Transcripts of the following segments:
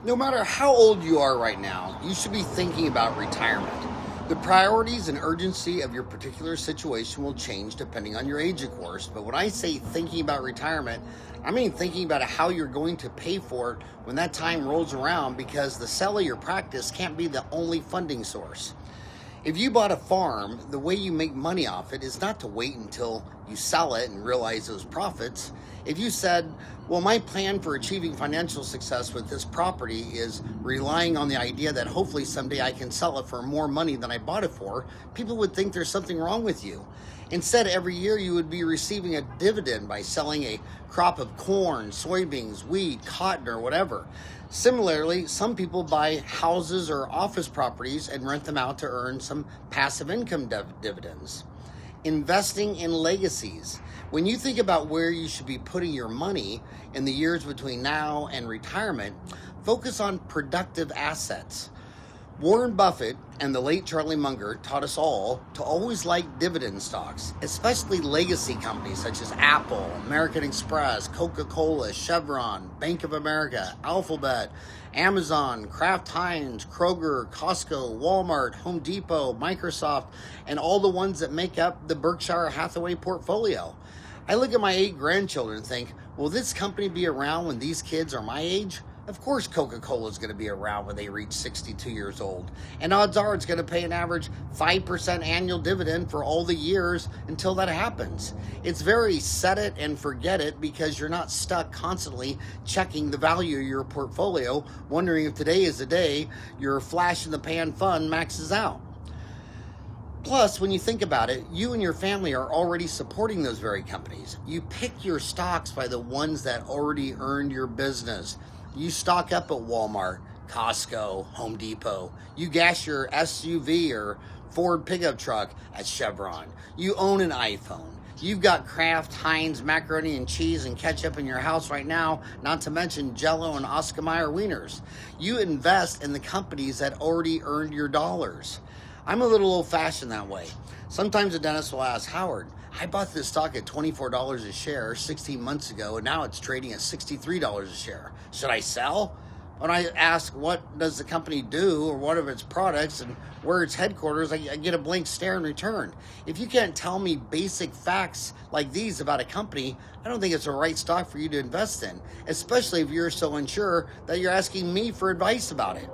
No matter how old you are right now, you should be thinking about retirement. The priorities and urgency of your particular situation will change depending on your age, of course. But when I say thinking about retirement, I mean thinking about how you're going to pay for it when that time rolls around, because the sale of your practice can't be the only funding source. If you bought a farm, the way you make money off it is not to wait until you sell it and realize those profits. If you said, well, my plan for achieving financial success with this property is relying on the idea that hopefully someday I can sell it for more money than I bought it for, people would think there's something wrong with you. Instead, every year you would be receiving a dividend by selling a crop of corn, soybeans, wheat, cotton, or whatever. Similarly, some people buy houses or office properties and rent them out to earn some passive income dividends. Investing in legacies. When you think about where you should be putting your money in the years between now and retirement, focus on productive assets. Warren Buffett and the late Charlie Munger taught us all to always like dividend stocks, especially legacy companies such as Apple, American Express, Coca-Cola, Chevron, Bank of America, Alphabet, Amazon, Kraft Heinz, Kroger, Costco, Walmart, Home Depot, Microsoft, and all the ones that make up the Berkshire Hathaway portfolio. I look at my 8 grandchildren and think, will this company be around when these kids are my age? Of course Coca-Cola is going to be around when they reach 62 years old. And odds are it's going to pay an average 5% annual dividend for all the years until that happens. It's very set it and forget it, because you're not stuck constantly checking the value of your portfolio, wondering if today is the day your flash in the pan fund maxes out. Plus, when you think about it, you and your family are already supporting those very companies. You pick your stocks by the ones that already earned your business. You stock up at Walmart, Costco, Home Depot. You gas your SUV or Ford pickup truck at Chevron. You own an iPhone. You've got Kraft, Heinz, macaroni and cheese and ketchup in your house right now, not to mention Jell-O and Oscar Mayer wieners. You invest in the companies that already earned your dollars. I'm a little old-fashioned that way. Sometimes a dentist will ask, Howard, I bought this stock at $24 a share 16 months ago, and now it's trading at $63 a share. Should I sell? When I ask what does the company do, or what are its products and where its headquarters, I get a blank stare in return. If you can't tell me basic facts like these about a company, I don't think it's the right stock for you to invest in, especially if you're so unsure that you're asking me for advice about it.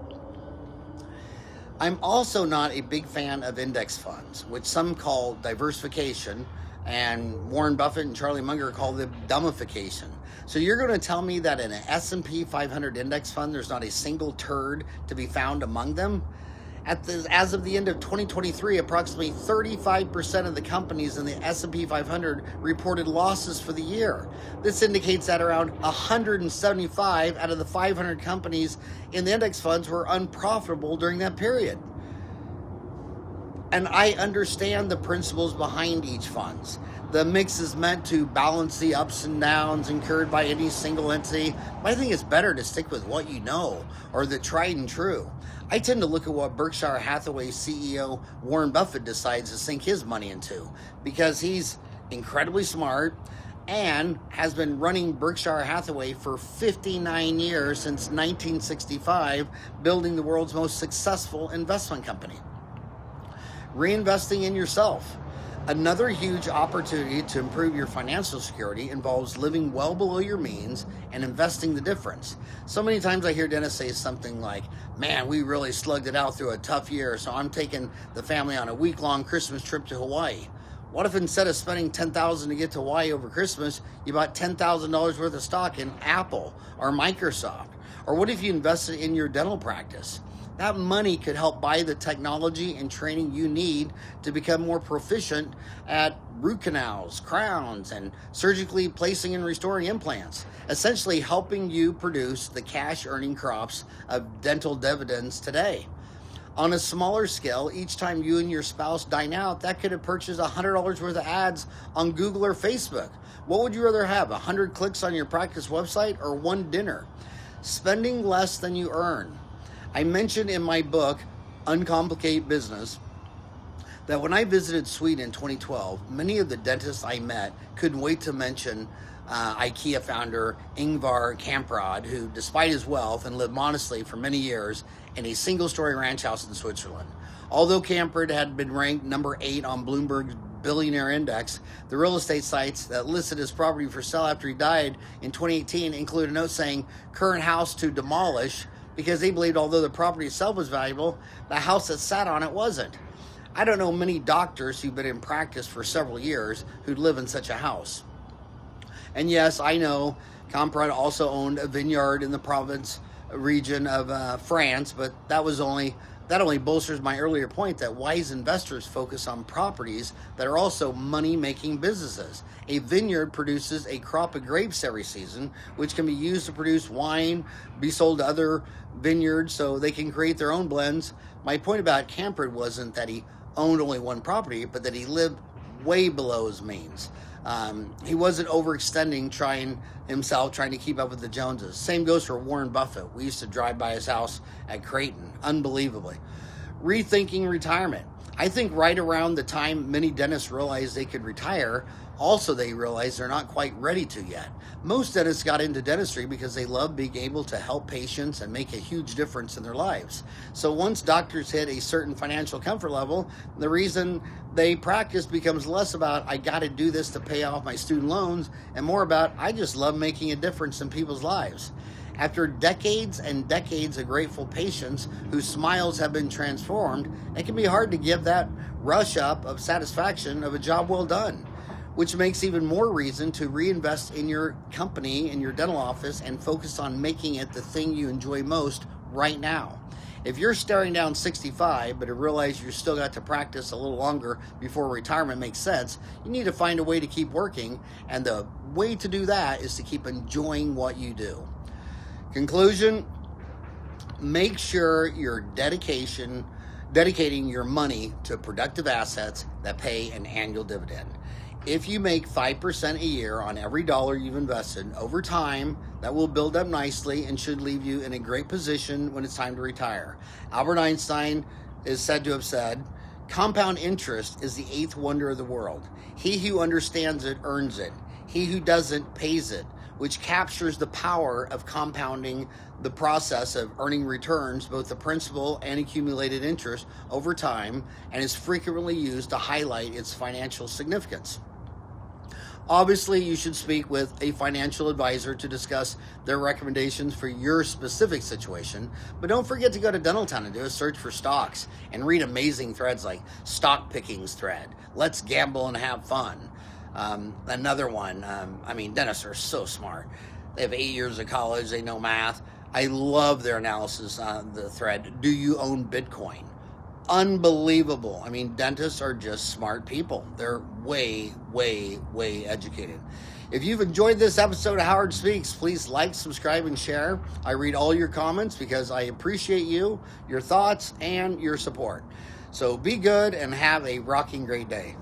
I'm also not a big fan of index funds, which some call diversification, and Warren Buffett and Charlie Munger call them dumbification. So you're going to tell me that in an S&P 500 index fund, there's not a single turd to be found among them? As of the end of 2023, approximately 35% of the companies in the S&P 500 reported losses for the year. This indicates that around 175 out of the 500 companies in the index funds were unprofitable during that period. And I understand the principles behind each fund. The mix is meant to balance the ups and downs incurred by any single entity, but I think it's better to stick with what you know, or the tried and true. I tend to look at what Berkshire Hathaway CEO Warren Buffett decides to sink his money into, because he's incredibly smart and has been running Berkshire Hathaway for 59 years, since 1965, building the world's most successful investment company. Reinvesting in yourself. Another huge opportunity to improve your financial security involves living well below your means and investing the difference. So many times I hear dentists say something like, man, we really slugged it out through a tough year, so I'm taking the family on a week-long Christmas trip to Hawaii. What if instead of spending $10,000 to get to Hawaii over Christmas, you bought $10,000 worth of stock in Apple or Microsoft? Or what if you invested in your dental practice? That money could help buy the technology and training you need to become more proficient at root canals, crowns, and surgically placing and restoring implants, essentially helping you produce the cash-earning crops of dental dividends today. On a smaller scale, each time you and your spouse dine out, that could have purchased $100 worth of ads on Google or Facebook. What would you rather have, 100 clicks on your practice website or one dinner? Spending less than you earn. I mentioned in my book, Uncomplicate Business, that when I visited Sweden in 2012, many of the dentists I met couldn't wait to mention IKEA founder Ingvar Kamprad, who, despite his wealth and lived modestly for many years in a single-story ranch house in Switzerland. Although Kamprad had been ranked number 8 on Bloomberg's Billionaire Index, the real estate sites that listed his property for sale after he died in 2018 included a note saying current house to demolish, because they believed although the property itself was valuable, the house that sat on it wasn't. I don't know many doctors who've been in practice for several years who'd live in such a house. And yes, I know Kamprad also owned a vineyard in the province region of France, but that only bolsters my earlier point that wise investors focus on properties that are also money-making businesses. A vineyard produces a crop of grapes every season, which can be used to produce wine, be sold to other vineyards so they can create their own blends. My point about Kamprad wasn't that he owned only one property, but that he lived way below his means. He wasn't overextending, trying to keep up with the Joneses. Same goes for Warren Buffett. We used to drive by his house at Creighton, unbelievably. Rethinking retirement. I think right around the time many dentists realized they could retire, also they realized they're not quite ready to yet. Most dentists got into dentistry because they love being able to help patients and make a huge difference in their lives. So once doctors hit a certain financial comfort level, the reason they practice becomes less about, I got to do this to pay off my student loans, and more about, I just love making a difference in people's lives. After decades and decades of grateful patients whose smiles have been transformed, it can be hard to give that rush up of satisfaction of a job well done, which makes even more reason to reinvest in your company, in your dental office, and focus on making it the thing you enjoy most right now. If you're staring down 65, but you realize you still got to practice a little longer before retirement makes sense, you need to find a way to keep working, and the way to do that is to keep enjoying what you do. Conclusion, make sure you're dedicating your money to productive assets that pay an annual dividend. If you make 5% a year on every dollar you've invested, over time, that will build up nicely and should leave you in a great position when it's time to retire. Albert Einstein is said to have said, compound interest is the 8th wonder of the world. He who understands it earns it. He who doesn't pays it, which captures the power of compounding, the process of earning returns, both the principal and accumulated interest over time, and is frequently used to highlight its financial significance. Obviously, you should speak with a financial advisor to discuss their recommendations for your specific situation, but don't forget to go to Dentaltown and do a search for stocks and read amazing threads like Stock Pickings thread, Let's Gamble and Have Fun. Another one, dentists are so smart. They have 8 years of college, they know math. I love their analysis on the thread, Do You Own Bitcoin? Unbelievable. Dentists are just smart people. They're way, way, way educated. If you've enjoyed this episode of Howard Speaks, please like, subscribe, and share. I read all your comments because I appreciate you, your thoughts, and your support. So be good and have a rocking great day.